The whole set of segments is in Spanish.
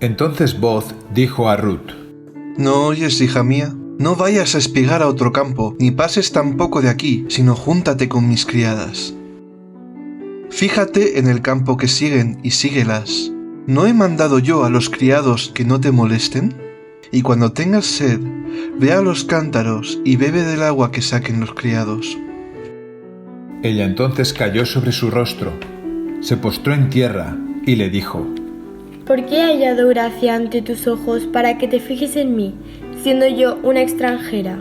Entonces Booz dijo a Ruth: ¿No oyes, hija mía? No vayas a espigar a otro campo, ni pases tampoco de aquí, sino júntate con mis criadas. Fíjate en el campo que siguen y síguelas. ¿No he mandado yo a los criados que no te molesten? Y cuando tengas sed, ve a los cántaros y bebe del agua que saquen los criados. Ella entonces cayó sobre su rostro, se postró en tierra y le dijo: ¿Por qué he hallado gracia ante tus ojos para que te fijes en mí, siendo yo una extranjera?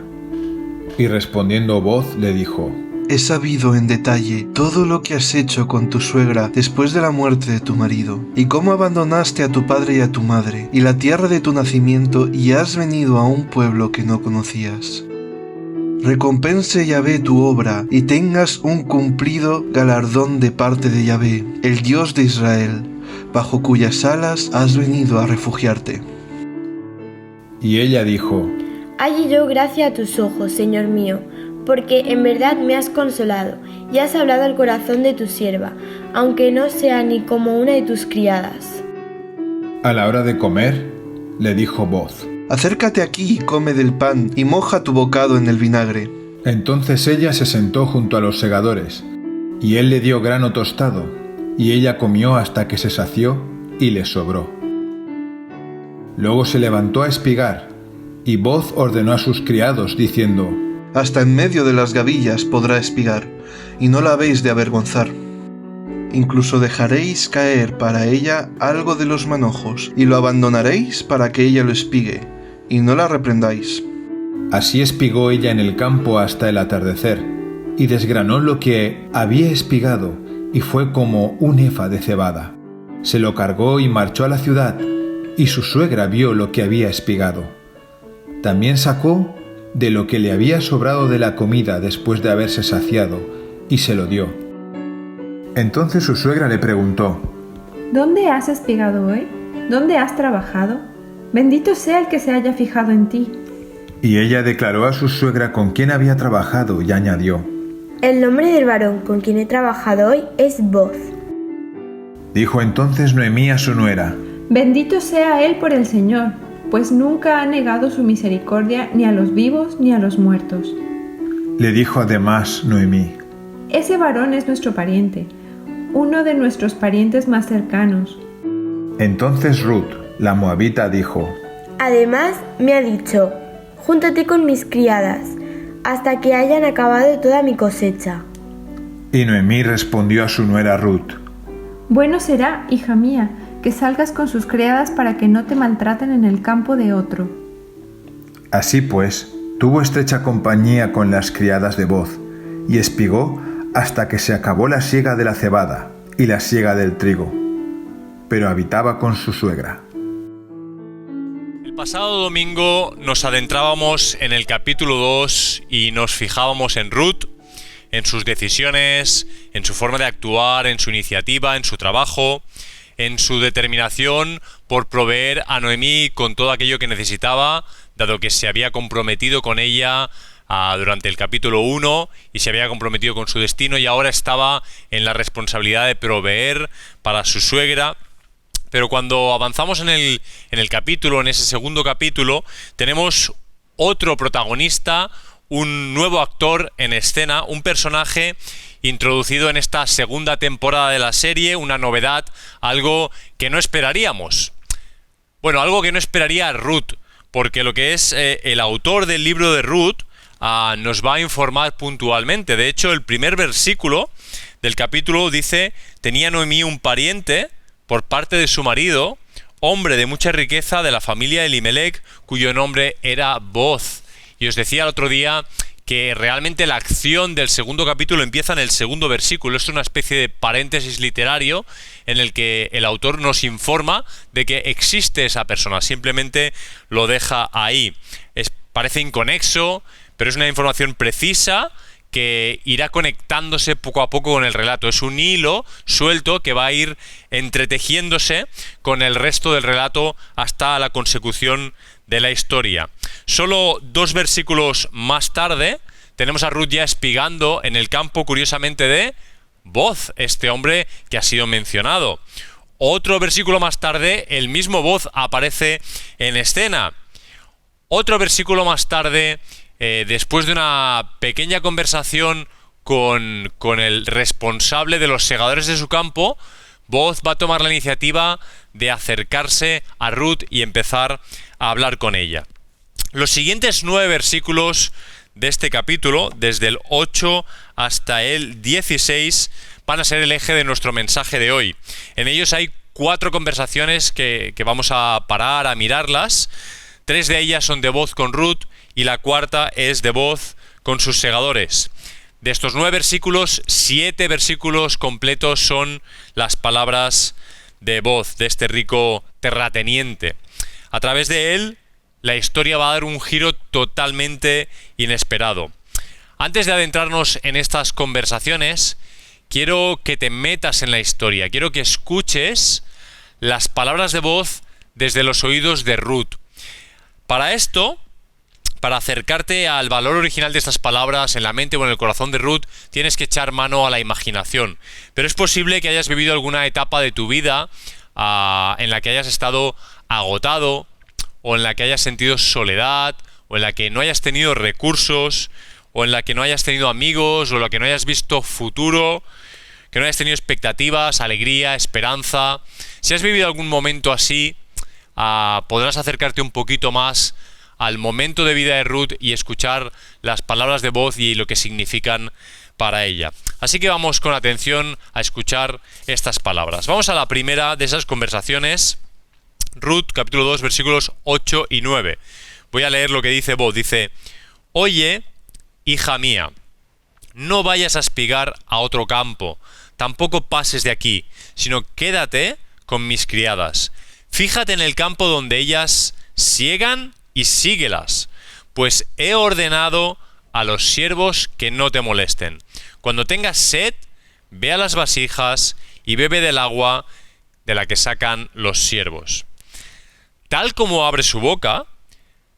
Y respondiendo Booz le dijo: He sabido en detalle todo lo que has hecho con tu suegra después de la muerte de tu marido, y cómo abandonaste a tu padre y a tu madre, y la tierra de tu nacimiento, y has venido a un pueblo que no conocías. Recompense Yahvé tu obra, y tengas un cumplido galardón de parte de Yahvé, el Dios de Israel, bajo cuyas alas has venido a refugiarte. Y ella dijo: Halle yo gracia a tus ojos, Señor mío, porque en verdad me has consolado y has hablado al corazón de tu sierva, aunque no sea ni como una de tus criadas. A la hora de comer, le dijo Booz: Acércate aquí y come del pan, y moja tu bocado en el vinagre. Entonces ella se sentó junto a los segadores, y él le dio grano tostado, y ella comió hasta que se sació y le sobró. Luego se levantó a espigar, y Booz ordenó a sus criados, diciendo: Hasta en medio de las gavillas podrá espigar, y no la habéis de avergonzar. Incluso dejaréis caer para ella algo de los manojos, y lo abandonaréis para que ella lo espigue, y no la reprendáis. Así espigó ella en el campo hasta el atardecer, y desgranó lo que había espigado, y fue como un efa de cebada. Se lo cargó y marchó a la ciudad, y su suegra vio lo que había espigado. También sacó de lo que le había sobrado de la comida después de haberse saciado, y se lo dio. Entonces su suegra le preguntó: ¿Dónde has espigado hoy? ¿Dónde has trabajado? Bendito sea el que se haya fijado en ti. Y ella declaró a su suegra con quién había trabajado y añadió: El nombre del varón con quien he trabajado hoy es Booz. Dijo entonces Noemí a su nuera: Bendito sea él por el Señor, pues nunca ha negado su misericordia ni a los vivos ni a los muertos. Le dijo además Noemí: Ese varón es nuestro pariente, uno de nuestros parientes más cercanos. Entonces Ruth, la moabita, dijo: Además me ha dicho: Júntate con mis criadas, hasta que hayan acabado toda mi cosecha. Y Noemí respondió a su nuera Ruth: Bueno será, hija mía, que salgas con sus criadas para que no te maltraten en el campo de otro. Así pues, tuvo estrecha compañía con las criadas de Booz, y espigó hasta que se acabó la siega de la cebada y la siega del trigo, pero habitaba con su suegra. El pasado domingo nos adentrábamos en el capítulo 2 y nos fijábamos en Ruth, en sus decisiones, en su forma de actuar, en su iniciativa, en su trabajo, en su determinación por proveer a Noemí con todo aquello que necesitaba, dado que se había comprometido con ella durante el capítulo 1 y se había comprometido con su destino, y ahora estaba en la responsabilidad de proveer para su suegra. Pero cuando avanzamos en el capítulo, en ese segundo capítulo, tenemos otro protagonista, un nuevo actor en escena, un personaje introducido en esta segunda temporada de la serie, una novedad, algo que no esperaríamos. Bueno, algo que no esperaría Ruth, porque lo que es el autor del libro de Ruth nos va a informar puntualmente. De hecho, el primer versículo del capítulo dice: tenía Noemí un pariente por parte de su marido, hombre de mucha riqueza de la familia de Elimelech, cuyo nombre era Booz. Y os decía el otro día que realmente la acción del segundo capítulo empieza en el segundo versículo. Es una especie de paréntesis literario en el que el autor nos informa de que existe esa persona, simplemente lo deja ahí. Parece inconexo, pero es una información precisa que irá conectándose poco a poco con el relato. Es un hilo suelto que va a ir entretejiéndose con el resto del relato hasta la consecución de la historia. Solo 2 versículos más tarde tenemos a Ruth ya espigando en el campo, curiosamente, de Booz, este hombre que ha sido mencionado. Otro versículo más tarde, el mismo Booz aparece en escena. Otro versículo más tarde, después de una pequeña conversación con el responsable de los segadores de su campo, Booz va a tomar la iniciativa de acercarse a Ruth y empezar a hablar con ella. Los siguientes 9 versículos de este capítulo, desde el 8 hasta el 16, van a ser el eje de nuestro mensaje de hoy. En ellos hay 4 conversaciones que vamos a parar a mirarlas. 3 de ellas son de Booz con Ruth y la cuarta es de Booz con sus segadores. De estos 9 versículos, 7 versículos completos son las palabras de Booz, de este rico terrateniente. A través de él, la historia va a dar un giro totalmente inesperado. Antes de adentrarnos en estas conversaciones, quiero que te metas en la historia, quiero que escuches las palabras de Booz desde los oídos de Ruth. Para esto, para acercarte al valor original de estas palabras en la mente o en el corazón de Ruth, tienes que echar mano a la imaginación. Pero es posible que hayas vivido alguna etapa de tu vida en la que hayas estado agotado, o en la que hayas sentido soledad, o en la que no hayas tenido recursos, o en la que no hayas tenido amigos, o en la que no hayas visto futuro, que no hayas tenido expectativas, alegría, esperanza. Si has vivido algún momento así, podrás acercarte un poquito más al momento de vida de Ruth y escuchar las palabras de Booz y lo que significan para ella. Así que vamos con atención a escuchar estas palabras. Vamos a la primera de esas conversaciones, Ruth, capítulo 2, versículos 8 y 9. Voy a leer lo que dice Booz. Dice: «Oye, hija mía, no vayas a espigar a otro campo, tampoco pases de aquí, sino quédate con mis criadas. Fíjate en el campo donde ellas siegan y síguelas, pues he ordenado a los siervos que no te molesten. Cuando tengas sed, ve a las vasijas y bebe del agua de la que sacan los siervos». Tal como abre su boca,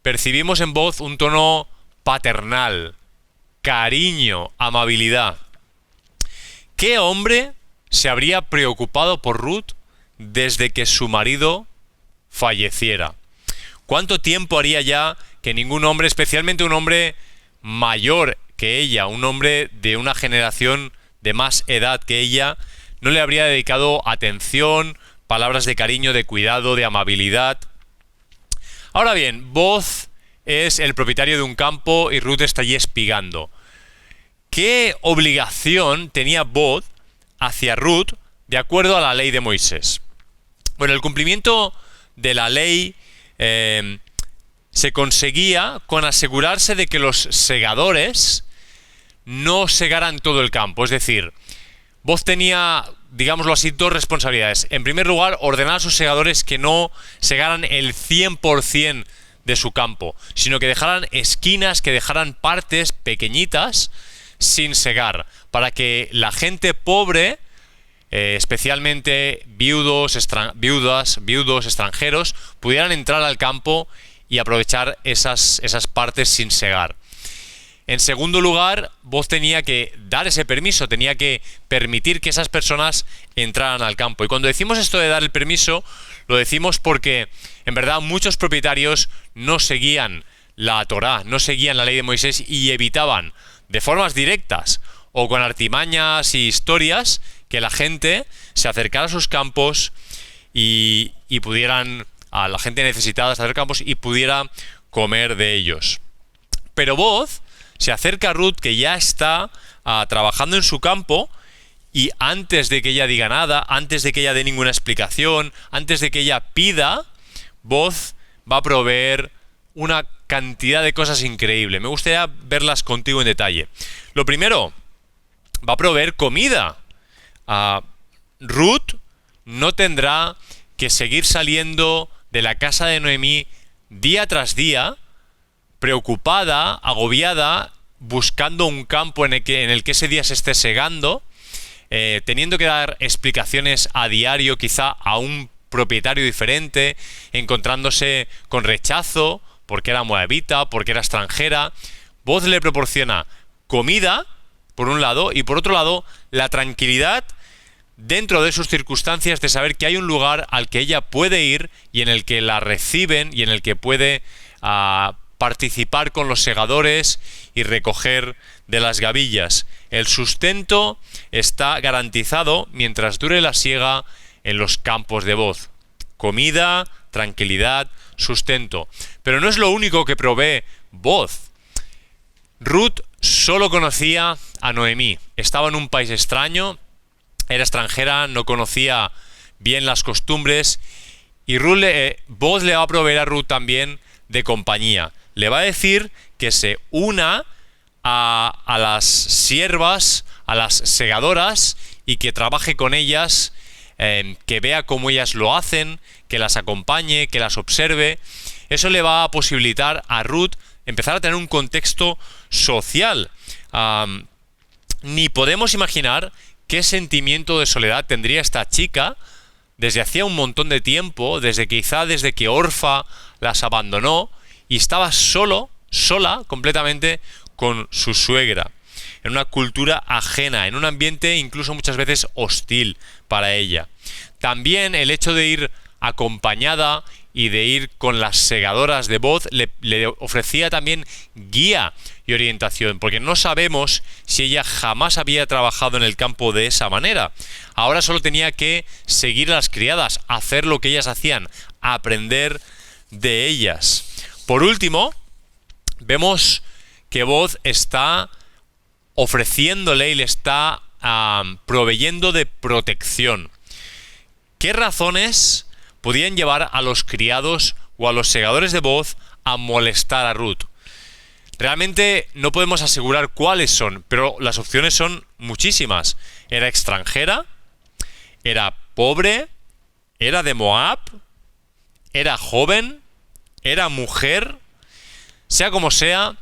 percibimos en Booz un tono paternal, cariño, amabilidad. ¿Qué hombre se habría preocupado por Ruth desde que su marido falleciera? ¿Cuánto tiempo haría ya que ningún hombre, especialmente un hombre mayor que ella, un hombre de una generación de más edad que ella, no le habría dedicado atención, palabras de cariño, de cuidado, de amabilidad? Ahora bien, Booz es el propietario de un campo y Ruth está allí espigando. ¿Qué obligación tenía Booz hacia Ruth de acuerdo a la ley de Moisés? Bueno, el cumplimiento de la ley se conseguía con asegurarse de que los segadores no segaran todo el campo. Es decir, Booz tenía, digámoslo así, 2 responsabilidades. En primer lugar, ordenar a sus segadores que no segaran el 100% de su campo, sino que dejaran esquinas, que dejaran partes pequeñitas sin segar, para que la gente pobre, especialmente viudos, extranjeros, pudieran entrar al campo y aprovechar esas partes sin segar. En segundo lugar, Booz tenía que dar ese permiso, tenía que permitir que esas personas entraran al campo. Y cuando decimos esto de dar el permiso, lo decimos porque en verdad muchos propietarios no seguían la Torá, no seguían la ley de Moisés y evitaban de formas directas o con artimañas y historias que la gente se acercara a sus campos y pudieran, a la gente necesitada de hacer campos y pudiera comer de ellos. Pero Booz se acerca a Ruth, que ya está trabajando en su campo, y antes de que ella diga nada, antes de que ella dé ninguna explicación, antes de que ella pida, Booz va a proveer una cantidad de cosas increíble. Me gustaría verlas contigo en detalle. Lo primero, va a proveer comida. Ruth no tendrá que seguir saliendo de la casa de Noemí día tras día, preocupada, agobiada, buscando un campo en el que ese día se esté segando, teniendo que dar explicaciones a diario quizá a un propietario diferente, encontrándose con rechazo porque era moabita, porque era extranjera. Booz le proporciona comida, por un lado, y por otro lado, la tranquilidad dentro de sus circunstancias, de saber que hay un lugar al que ella puede ir y en el que la reciben y en el que puede participar con los segadores y recoger de las gavillas. El sustento está garantizado mientras dure la siega en los campos de Booz. Comida, tranquilidad, sustento. Pero no es lo único que provee Booz. Ruth solo conocía a Noemí. Estaba en un país extraño, era extranjera, no conocía bien las costumbres y Booz le va a proveer a Ruth también de compañía. Le va a decir que se una a las siervas, a las segadoras y que trabaje con ellas, que vea cómo ellas lo hacen, que las acompañe, que las observe. Eso le va a posibilitar a Ruth empezar a tener un contexto social. Ni podemos imaginar qué sentimiento de soledad tendría esta chica desde hacía un montón de tiempo, desde que Orfa las abandonó y estaba sola completamente con su suegra, en una cultura ajena, en un ambiente incluso muchas veces hostil para ella. También el hecho de ir acompañada y de ir con las segadoras de Booz le ofrecía también guía y orientación, porque no sabemos si ella jamás había trabajado en el campo de esa manera. Ahora solo tenía que seguir a las criadas, hacer lo que ellas hacían, aprender de ellas. Por último, vemos que Booz está ofreciéndole y le está proveyendo de protección. ¿Qué razones podían llevar a los criados o a los segadores de Booz a molestar a Ruth? Realmente no podemos asegurar cuáles son, pero las opciones son muchísimas. Era extranjera, era pobre, era de Moab, era joven, era mujer. Sea como sea,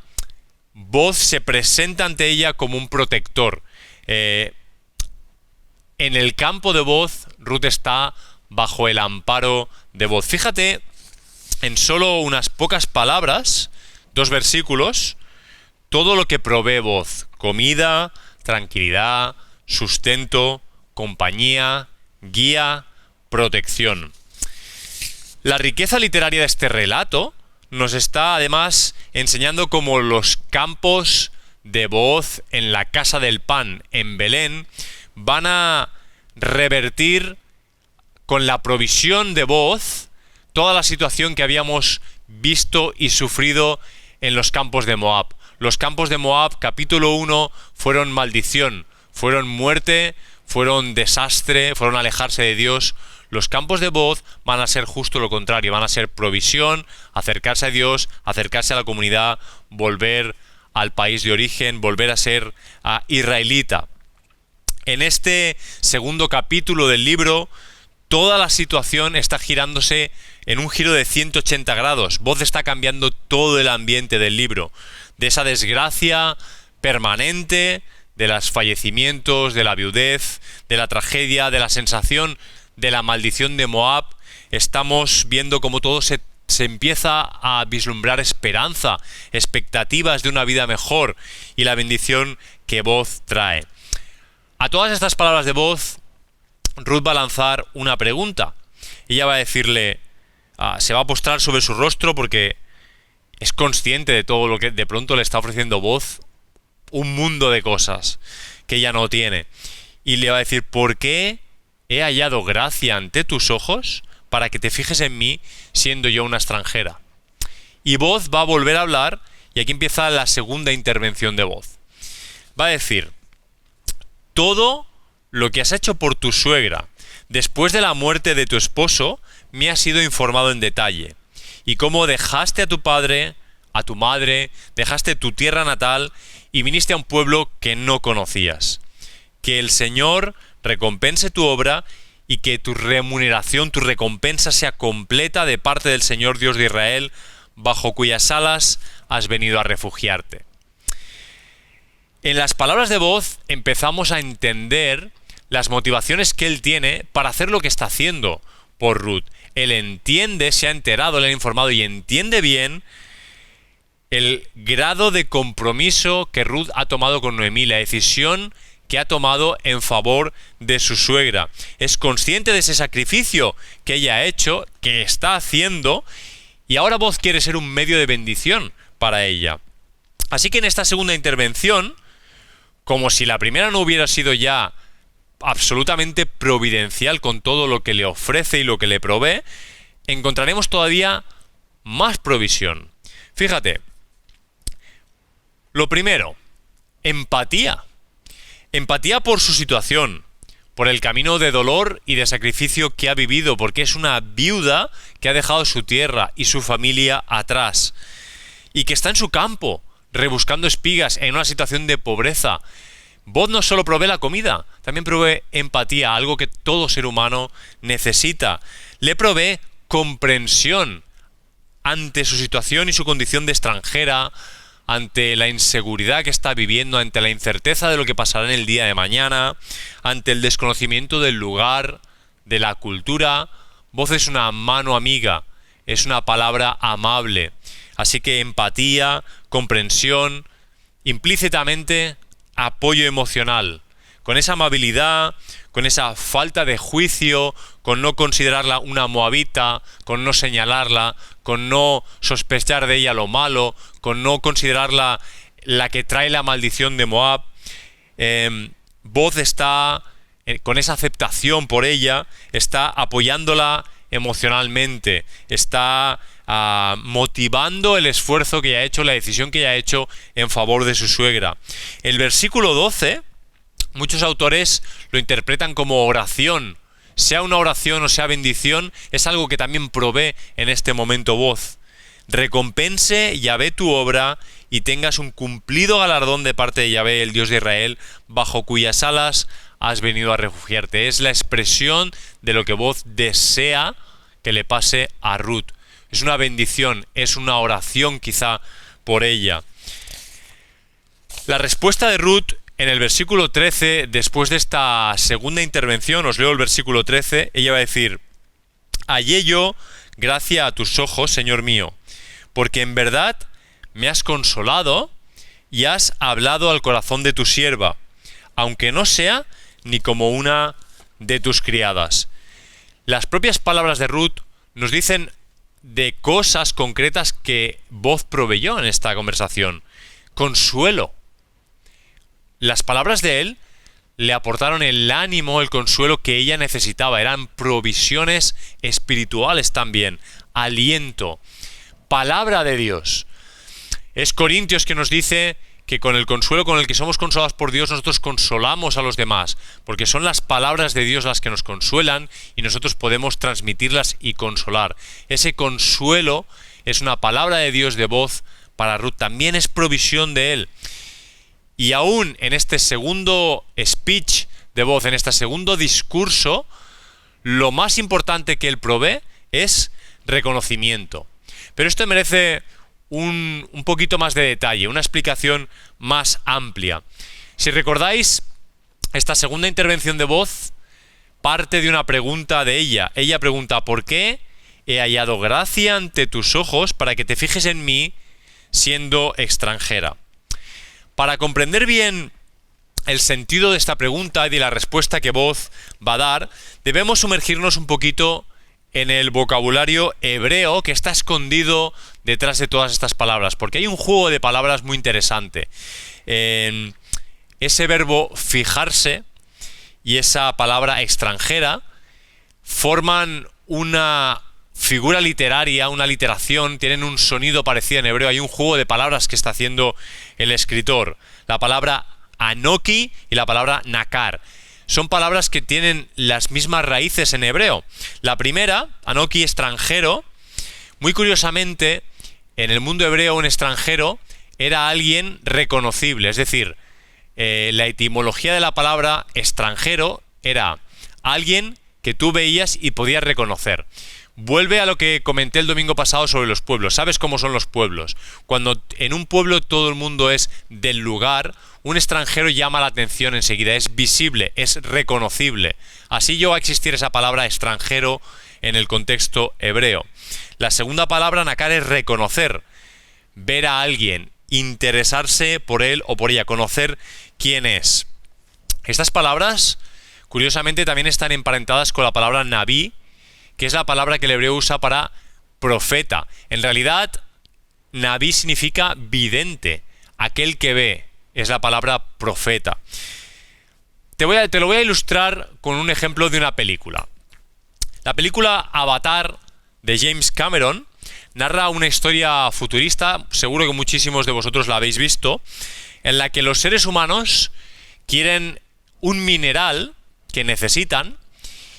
Booz se presenta ante ella como un protector. En el campo de Booz, Ruth está bajo el amparo de Booz. Fíjate en solo unas pocas palabras, 2 versículos, todo lo que provee Booz: comida, tranquilidad, sustento, compañía, guía, protección. La riqueza literaria de este relato nos está además enseñando cómo los campos de Booz en la casa del pan en Belén van a revertir con la provisión de Booz toda la situación que habíamos visto y sufrido en los campos de Moab. Los campos de Moab, capítulo 1, fueron maldición, fueron muerte, fueron desastre, fueron alejarse de Dios. Los campos de Booz van a ser justo lo contrario, van a ser provisión, acercarse a Dios, acercarse a la comunidad, volver al país de origen, volver a ser israelita. En este segundo capítulo del libro, toda la situación está girándose en un giro de 180 grados. Booz está cambiando todo el ambiente del libro. De esa desgracia permanente, de los fallecimientos, de la viudez, de la tragedia, de la sensación de la maldición de Moab, estamos viendo cómo todo se empieza a vislumbrar esperanza, expectativas de una vida mejor y la bendición que Booz trae. A todas estas palabras de Booz, Ruth va a lanzar una pregunta. Ella va a decirle, se va a postrar sobre su rostro porque es consciente de todo lo que de pronto le está ofreciendo Booz, un mundo de cosas que ella no tiene. Y le va a decir, ¿por qué he hallado gracia ante tus ojos para que te fijes en mí siendo yo una extranjera? Y Booz va a volver a hablar y aquí empieza la segunda intervención de Booz. Va a decir, todo lo que has hecho por tu suegra después de la muerte de tu esposo me ha sido informado en detalle. Y cómo dejaste a tu padre, a tu madre, dejaste tu tierra natal y viniste a un pueblo que no conocías. Que el Señor recompense tu obra y que tu remuneración, tu recompensa sea completa de parte del Señor Dios de Israel, bajo cuyas alas has venido a refugiarte. En las palabras de Booz empezamos a entender las motivaciones que él tiene para hacer lo que está haciendo por Ruth. Él entiende, se ha enterado, le ha informado y entiende bien el grado de compromiso que Ruth ha tomado con Noemí, la decisión que ha tomado en favor de su suegra. Es consciente de ese sacrificio que ella ha hecho, que está haciendo, y ahora Booz quiere ser un medio de bendición para ella. Así que en esta segunda intervención, como si la primera no hubiera sido ya absolutamente providencial con todo lo que le ofrece y lo que le provee, encontraremos todavía más provisión. Fíjate, lo primero, empatía. Empatía por su situación, por el camino de dolor y de sacrificio que ha vivido, porque es una viuda que ha dejado su tierra y su familia atrás, y que está en su campo, rebuscando espigas en una situación de pobreza. Booz no solo provee la comida, también provee empatía, algo que todo ser humano necesita. Le provee comprensión ante su situación y su condición de extranjera, ante la inseguridad que está viviendo, ante la incerteza de lo que pasará en el día de mañana, ante el desconocimiento del lugar, de la cultura. Booz es una mano amiga, es una palabra amable. Así que empatía, comprensión, implícitamente apoyo emocional. Con esa amabilidad, con esa falta de juicio, con no considerarla una moabita, con no señalarla, con no sospechar de ella lo malo, con no considerarla la que trae la maldición de Moab. Booz está, con esa aceptación por ella, está apoyándola emocionalmente, está motivando el esfuerzo que ella ha hecho, la decisión que ella ha hecho en favor de su suegra. El versículo 12, muchos autores lo interpretan como oración. Sea una oración o sea bendición, es algo que también provee en este momento Booz. Recompense Yahvé tu obra y tengas un cumplido galardón de parte de Yahvé, el Dios de Israel, bajo cuyas alas has venido a refugiarte. Es la expresión de lo que Booz desea que le pase a Ruth. Es una bendición, es una oración quizá por ella. La respuesta de Ruth en el versículo 13, después de esta segunda intervención, os leo el versículo 13, ella va a decir: hallé yo gracia a tus ojos, Señor mío, porque en verdad me has consolado y has hablado al corazón de tu sierva, aunque no sea ni como una de tus criadas. Las propias palabras de Ruth nos dicen de cosas concretas que Booz proveyó en esta conversación. Consuelo. Las palabras de él le aportaron el ánimo, el consuelo que ella necesitaba. Eran provisiones espirituales también. Aliento. Palabra de Dios. Es Corintios que nos dice que con el consuelo con el que somos consolados por Dios, nosotros consolamos a los demás, porque son las palabras de Dios las que nos consuelan y nosotros podemos transmitirlas y consolar. Ese consuelo es una palabra de Dios de Booz para Ruth, también es provisión de él. Y aún en este segundo speech de Booz, en este segundo discurso, lo más importante que él provee es reconocimiento. Pero esto merece un poquito más de detalle, una explicación más amplia. Si recordáis, esta segunda intervención de Booz parte de una pregunta de ella. Ella pregunta: ¿por qué he hallado gracia ante tus ojos para que te fijes en mí siendo extranjera? Para comprender bien el sentido de esta pregunta y de la respuesta que Booz va a dar, debemos sumergirnos un poquito en el vocabulario hebreo que está escondido detrás de todas estas palabras, porque hay un juego de palabras muy interesante. Ese verbo fijarse y esa palabra extranjera forman una figura literaria, una literación, tienen un sonido parecido en hebreo. Hay un juego de palabras que está haciendo el escritor. La palabra anoki y la palabra nakar. Son palabras que tienen las mismas raíces en hebreo. La primera, anoki, extranjero, muy curiosamente, en el mundo hebreo un extranjero era alguien reconocible. Es decir, la etimología de la palabra extranjero era alguien que tú veías y podías reconocer. Vuelve a lo que comenté el domingo pasado sobre los pueblos. ¿Sabes cómo son los pueblos? Cuando en un pueblo todo el mundo es del lugar, un extranjero llama la atención enseguida, es visible, es reconocible. Así llegó a existir esa palabra extranjero en el contexto hebreo. La segunda palabra, nakar, es reconocer, ver a alguien, interesarse por él o por ella, conocer quién es. Estas palabras, curiosamente, también están emparentadas con la palabra Nabí, que es la palabra que el hebreo usa para profeta. En realidad, Nabí significa vidente, aquel que ve, es la palabra profeta. Te lo voy a ilustrar con un ejemplo de una película. La película Avatar de James Cameron narra una historia futurista, seguro que muchísimos de vosotros la habéis visto, en la que los seres humanos quieren un mineral que necesitan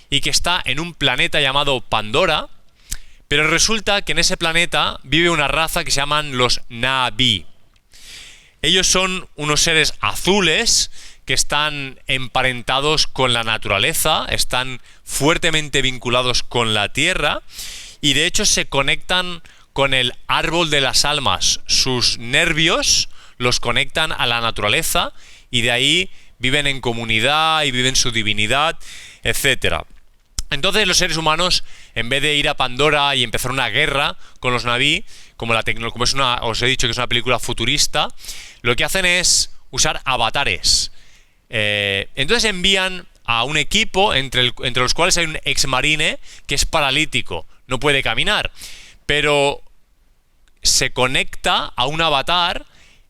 y que está en un planeta llamado Pandora, pero resulta que en ese planeta vive una raza que se llaman los Na'vi. Ellos son unos seres azules que están emparentados con la naturaleza, están fuertemente vinculados con la tierra y de hecho se conectan con el árbol de las almas. Sus nervios los conectan a la naturaleza y de ahí viven en comunidad y viven su divinidad, etc. Entonces los seres humanos, en vez de ir a Pandora y empezar una guerra con los Na'vi, como os he dicho que es una película futurista, lo que hacen es usar avatares. Entonces envían a un equipo entre los cuales hay un ex-marine que es paralítico, no puede caminar, pero se conecta a un avatar.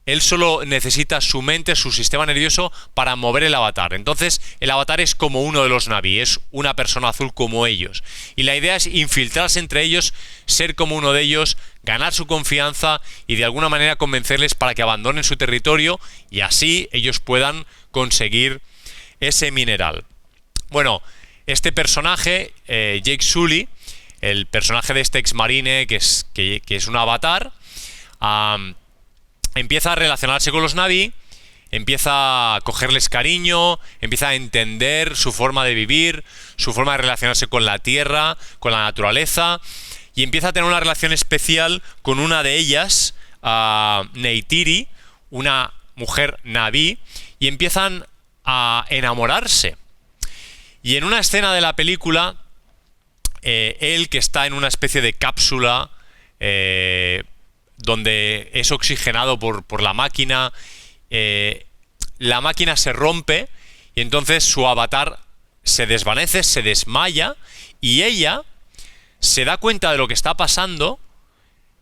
Él solo necesita su mente, su sistema nervioso para mover el avatar. Entonces el avatar es como uno de los Na'vi, es una persona azul como ellos. Y la idea es infiltrarse entre ellos, ser como uno de ellos, ganar su confianza y de alguna manera convencerles para que abandonen su territorio y así ellos puedan conseguir ese mineral. Bueno, este personaje, Jake Sully, el personaje de este ex-marine que es un avatar, empieza a relacionarse con los Na'vi, empieza a cogerles cariño, empieza a entender su forma de vivir, su forma de relacionarse con la tierra, con la naturaleza, y empieza a tener una relación especial con una de ellas, Neytiri, una mujer Na'vi, y empiezan a enamorarse. Y en una escena de la película, él, que está en una especie de cápsula, donde es oxigenado por la máquina se rompe y entonces su avatar se desvanece, se desmaya y ella se da cuenta de lo que está pasando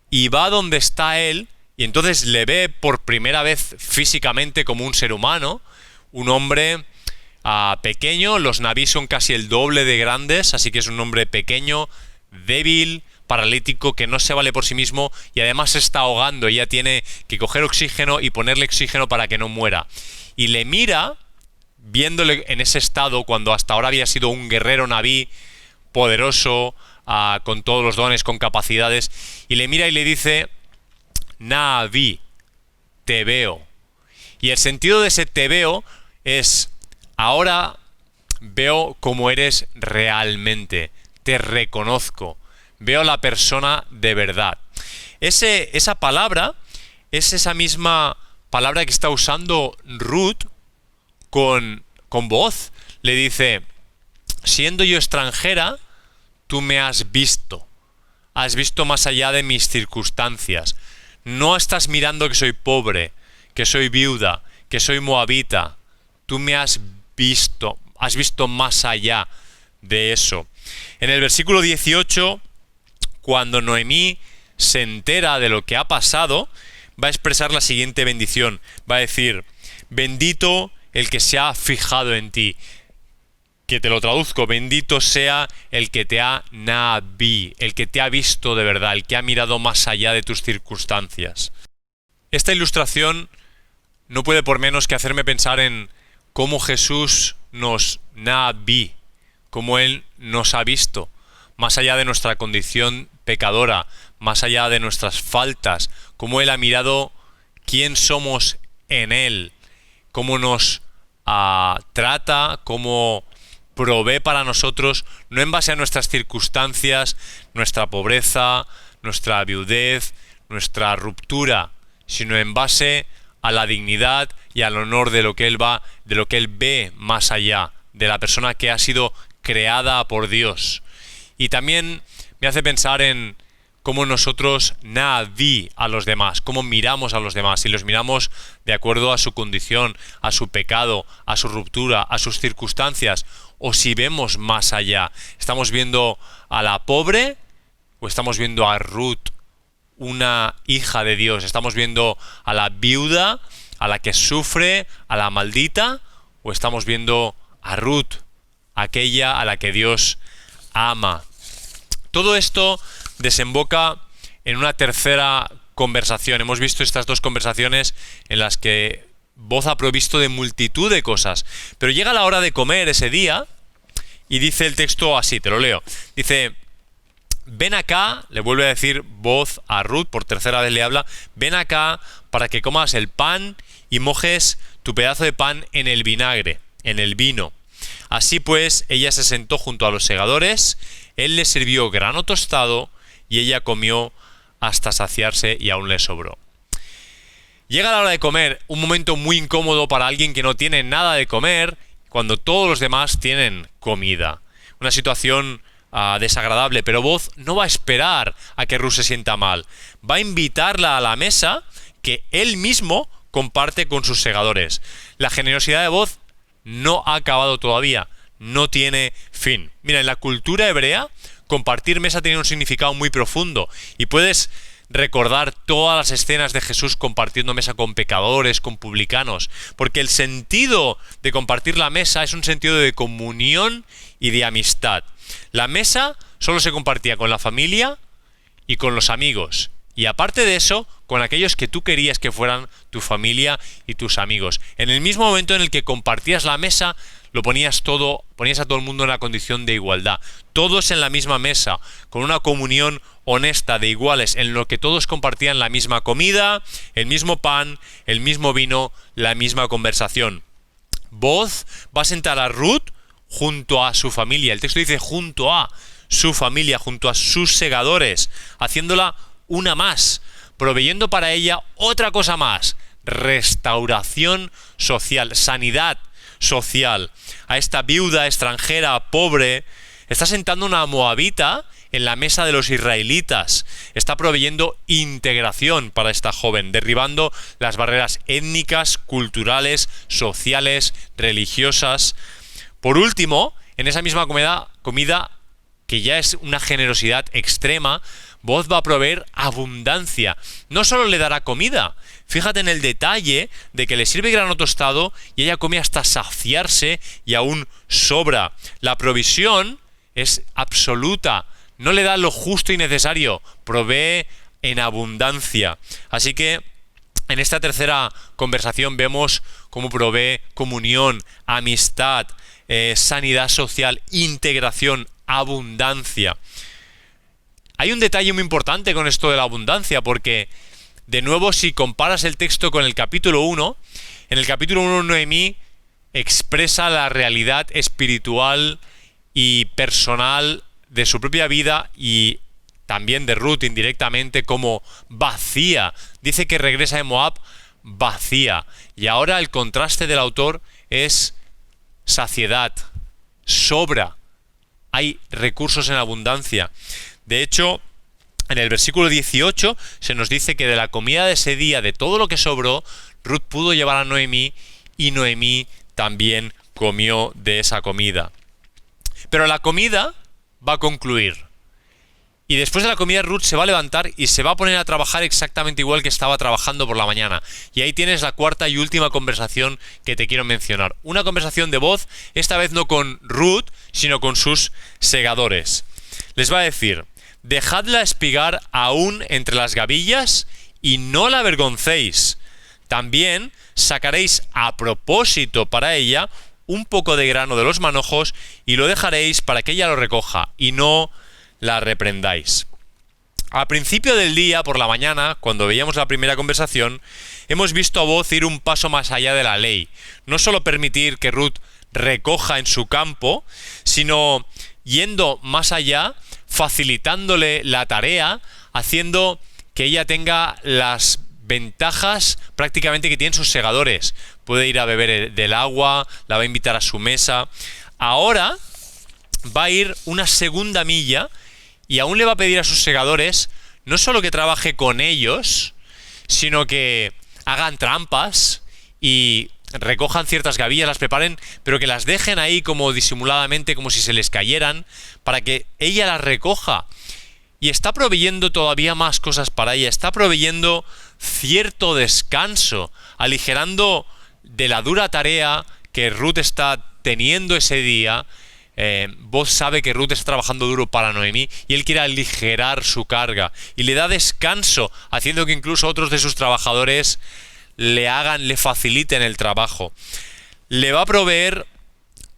y va donde está él y entonces le ve por primera vez físicamente como un ser humano, un hombre pequeño. Los Na'vi son casi el doble de grandes, así que es un hombre pequeño, débil, paralítico, que no se vale por sí mismo y además se está ahogando. Ella tiene que coger oxígeno y ponerle oxígeno para que no muera. Y le mira, viéndole en ese estado, cuando hasta ahora había sido un guerrero Na'vi poderoso, con todos los dones, con capacidades, y le mira y le dice: Na'vi, te veo. Y el sentido de ese te veo es: ahora veo cómo eres realmente, te reconozco. Veo la persona de verdad. Esa palabra es esa misma palabra que está usando Ruth con voz. Le dice: siendo yo extranjera, tú me has visto. Has visto más allá de mis circunstancias. No estás mirando que soy pobre, que soy viuda, que soy moabita. Tú me has visto más allá de eso. En el versículo 18... cuando Noemí se entera de lo que ha pasado, va a expresar la siguiente bendición. Va a decir: bendito el que se ha fijado en ti. Que te lo traduzco: bendito sea el que te ha Na'vi, el que te ha visto de verdad, el que ha mirado más allá de tus circunstancias. Esta ilustración no puede por menos que hacerme pensar en cómo Jesús nos Na'vi, cómo Él nos ha visto, más allá de nuestra condición pecadora, más allá de nuestras faltas, cómo Él ha mirado quién somos en Él, cómo nos trata, cómo provee para nosotros, no en base a nuestras circunstancias, nuestra pobreza, nuestra viudez, nuestra ruptura, sino en base a la dignidad y al honor de lo que Él ve más allá, de la persona que ha sido creada por Dios. Y también me hace pensar en cómo nosotros naví a los demás, cómo miramos a los demás, si los miramos de acuerdo a su condición, a su pecado, a su ruptura, a sus circunstancias, o si vemos más allá. ¿Estamos viendo a la pobre o estamos viendo a Ruth, una hija de Dios? ¿Estamos viendo a la viuda, a la que sufre, a la maldita? ¿O estamos viendo a Ruth, aquella a la que Dios ama? Todo esto desemboca en una tercera conversación. Hemos visto estas dos conversaciones en las que Booz ha provisto de multitud de cosas. Pero llega la hora de comer ese día y dice el texto así, te lo leo. Dice: ven acá, le vuelve a decir Booz a Ruth, por tercera vez le habla, ven acá para que comas el pan y mojes tu pedazo de pan en el vinagre, en el vino. Así pues, ella se sentó junto a los segadores, él le sirvió grano tostado y ella comió hasta saciarse y aún le sobró. Llega la hora de comer, un momento muy incómodo para alguien que no tiene nada de comer, cuando todos los demás tienen comida. Una situación desagradable, pero Booz no va a esperar a que Ruth se sienta mal. Va a invitarla a la mesa que él mismo comparte con sus segadores. La generosidad de Booz no ha acabado todavía, no tiene fin. Mira, en la cultura hebrea, compartir mesa tiene un significado muy profundo y puedes recordar todas las escenas de Jesús compartiendo mesa con pecadores, con publicanos, porque el sentido de compartir la mesa es un sentido de comunión y de amistad. La mesa solo se compartía con la familia y con los amigos, y aparte de eso, con aquellos que tú querías que fueran tu familia y tus amigos. En el mismo momento en el que compartías la mesa, ponías a todo el mundo en la condición de igualdad. Todos en la misma mesa, con una comunión honesta de iguales, en lo que todos compartían la misma comida, el mismo pan, el mismo vino, la misma conversación. Booz va a sentar a Ruth junto a su familia. El texto dice junto a su familia, junto a sus segadores, haciéndola una más, proveyendo para ella otra cosa más: restauración social, sanidad social. A esta viuda extranjera, pobre, está sentando una moabita en la mesa de los israelitas. Está proveyendo integración para esta joven, derribando las barreras étnicas, culturales, sociales, religiosas. Por último, en esa misma comida, que ya es una generosidad extrema, Booz va a proveer abundancia. No solo le dará comida, fíjate en el detalle de que le sirve grano tostado y ella come hasta saciarse y aún sobra. La provisión es absoluta, no le da lo justo y necesario, provee en abundancia. Así que en esta tercera conversación vemos cómo provee comunión, amistad, sanidad social, integración, abundancia. Hay un detalle muy importante con esto de la abundancia, porque de nuevo, si comparas el texto con el capítulo 1, en el capítulo 1 Noemí expresa la realidad espiritual y personal de su propia vida y también de Ruth indirectamente como vacía. Dice que regresa de Moab vacía. Y ahora el contraste del autor es saciedad, sobra. Hay recursos en abundancia. De hecho, en el versículo 18 se nos dice que de la comida de ese día, de todo lo que sobró, Ruth pudo llevar a Noemí y Noemí también comió de esa comida. Pero la comida va a concluir. Y después de la comida Ruth se va a levantar y se va a poner a trabajar exactamente igual que estaba trabajando por la mañana. Y ahí tienes la cuarta y última conversación que te quiero mencionar. Una conversación de Booz, esta vez no con Ruth, sino con sus segadores. Les va a decir: dejadla espigar aún entre las gavillas y no la avergoncéis. También sacaréis a propósito para ella un poco de grano de los manojos y lo dejaréis para que ella lo recoja y no la reprendáis. Al principio del día, por la mañana, cuando veíamos la primera conversación, hemos visto a Booz ir un paso más allá de la ley. No solo permitir que Ruth recoja en su campo, sino yendo más allá, facilitándole la tarea, haciendo que ella tenga las ventajas prácticamente que tienen sus segadores. Puede ir a beber del agua, la va a invitar a su mesa. Ahora va a ir una segunda milla y aún le va a pedir a sus segadores no solo que trabaje con ellos, sino que hagan trampas y recojan ciertas gavillas, las preparen, pero que las dejen ahí como disimuladamente, como si se les cayeran, para que ella las recoja. Y está proveyendo todavía más cosas para ella, está proveyendo cierto descanso, aligerando de la dura tarea que Ruth está teniendo ese día. Boaz sabe que Ruth está trabajando duro para Noemí y él quiere aligerar su carga y le da descanso, haciendo que incluso otros de sus trabajadores le faciliten el trabajo. Le va a proveer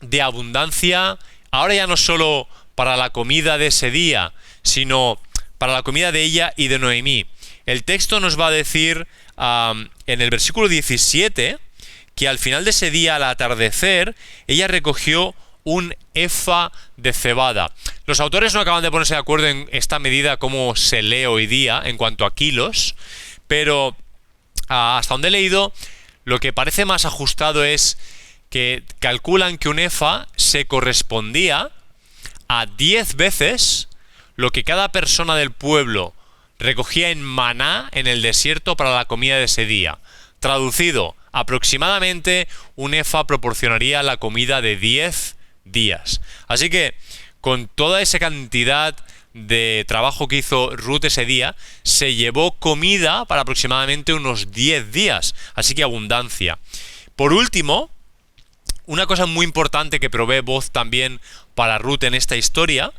de abundancia, ahora ya no solo para la comida de ese día, sino para la comida de ella y de Noemí. El texto nos va a decir en el versículo 17 que al final de ese día, al atardecer, ella recogió un efa de cebada. Los autores no acaban de ponerse de acuerdo en esta medida como se lee hoy día en cuanto a kilos, pero hasta donde he leído, lo que parece más ajustado es que calculan que un efa se correspondía a 10 veces lo que cada persona del pueblo recogía en maná en el desierto para la comida de ese día. Traducido, aproximadamente un efa proporcionaría la comida de 10 días. Así que con toda esa cantidad de trabajo que hizo Ruth ese día, se llevó comida para aproximadamente unos 10 días. Así que abundancia. Por último, una cosa muy importante que provee Boaz también para Ruth en esta historia,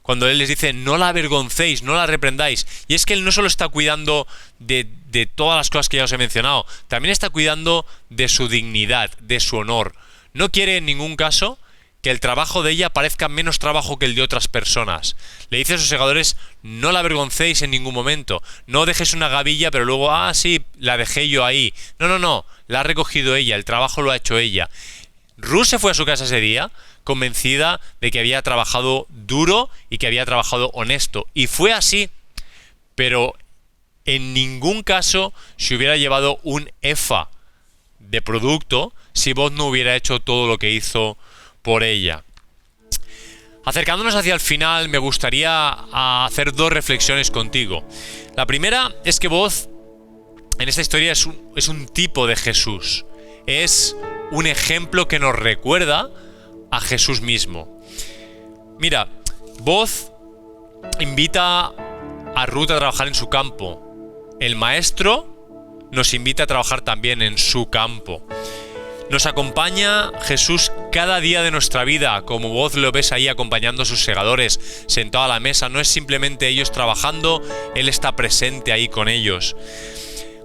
cuando él les dice no la avergoncéis, no la reprendáis, y es que él no solo está cuidando de todas las cosas que ya os he mencionado, también está cuidando de su dignidad, de su honor. No quiere en ningún caso que el trabajo de ella parezca menos trabajo que el de otras personas. Le dice a sus segadores, no la avergoncéis en ningún momento, no dejéis una gavilla pero luego, sí, la dejé yo ahí. No, la ha recogido ella, el trabajo lo ha hecho ella. Ruth se fue a su casa ese día convencida de que había trabajado duro y que había trabajado honesto. Y fue así, pero en ningún caso se hubiera llevado un efa de producto si Boaz no hubiera hecho todo lo que hizo por ella. Acercándonos hacia el final, me gustaría hacer 2 reflexiones contigo. La primera es que Boaz en esta historia es un tipo de Jesús. Es un ejemplo que nos recuerda a Jesús mismo. Mira, Boaz invita a Ruth a trabajar en su campo. El maestro nos invita a trabajar también en su campo. Nos acompaña Jesús cada día de nuestra vida, como vos lo ves ahí acompañando a sus segadores, sentado a la mesa. No es simplemente ellos trabajando, Él está presente ahí con ellos.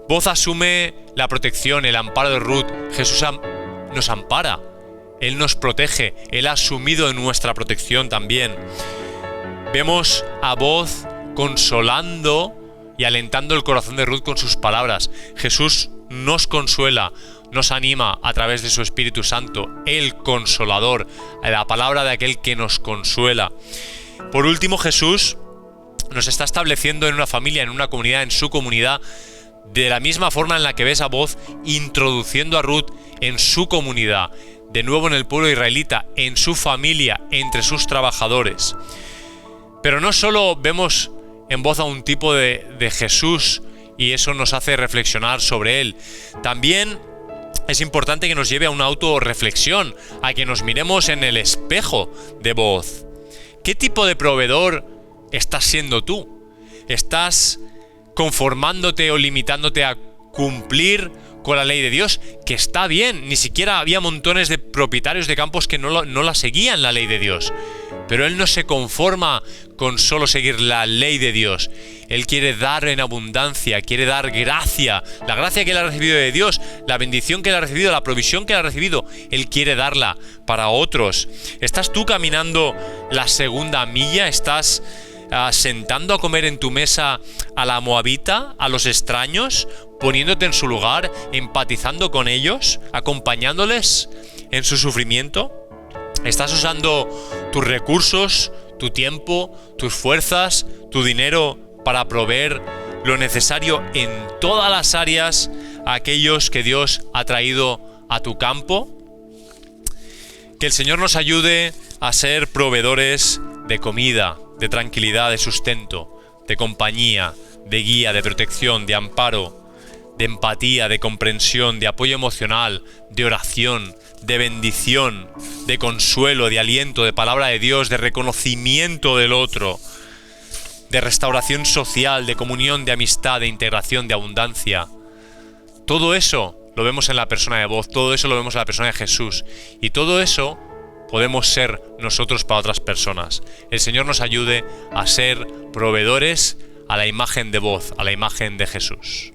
Boaz asume la protección, el amparo de Ruth. Jesús nos ampara, Él nos protege, Él ha asumido nuestra protección también. Vemos a Boaz consolando y alentando el corazón de Ruth con sus palabras. Jesús nos consuela, nos anima a través de su Espíritu Santo, el Consolador, la palabra de aquel que nos consuela. Por último, Jesús nos está estableciendo en una familia, en una comunidad, en su comunidad, de la misma forma en la que ves a Boaz introduciendo a Ruth en su comunidad, de nuevo en el pueblo israelita, en su familia, entre sus trabajadores. Pero no solo vemos en Boaz a un tipo de Jesús y eso nos hace reflexionar sobre él, también es importante que nos lleve a una autorreflexión, a que nos miremos en el espejo de Boaz. ¿Qué tipo de proveedor estás siendo tú? ¿Estás conformándote o limitándote a cumplir con la ley de Dios? Que está bien, ni siquiera había montones de propietarios de campos que no la seguían la ley de Dios. Pero Él no se conforma con solo seguir la ley de Dios. Él quiere dar en abundancia, quiere dar gracia, la gracia que Él ha recibido de Dios, la bendición que Él ha recibido, la provisión que Él ha recibido. Él quiere darla para otros. ¿Estás tú caminando la segunda milla? ¿Estás sentando a comer en tu mesa a la moabita, a los extraños, poniéndote en su lugar, empatizando con ellos, acompañándoles en su sufrimiento? ¿Estás usando tus recursos, tu tiempo, tus fuerzas, tu dinero para proveer lo necesario en todas las áreas a aquellos que Dios ha traído a tu campo? Que el Señor nos ayude a ser proveedores de comida, de tranquilidad, de sustento, de compañía, de guía, de protección, de amparo, de empatía, de comprensión, de apoyo emocional, de oración, de bendición, de consuelo, de aliento, de palabra de Dios, de reconocimiento del otro, de restauración social, de comunión, de amistad, de integración, de abundancia. Todo eso lo vemos en la persona de voz, todo eso lo vemos en la persona de Jesús, y todo eso podemos ser nosotros para otras personas. El Señor nos ayude a ser proveedores a la imagen de voz, a la imagen de Jesús.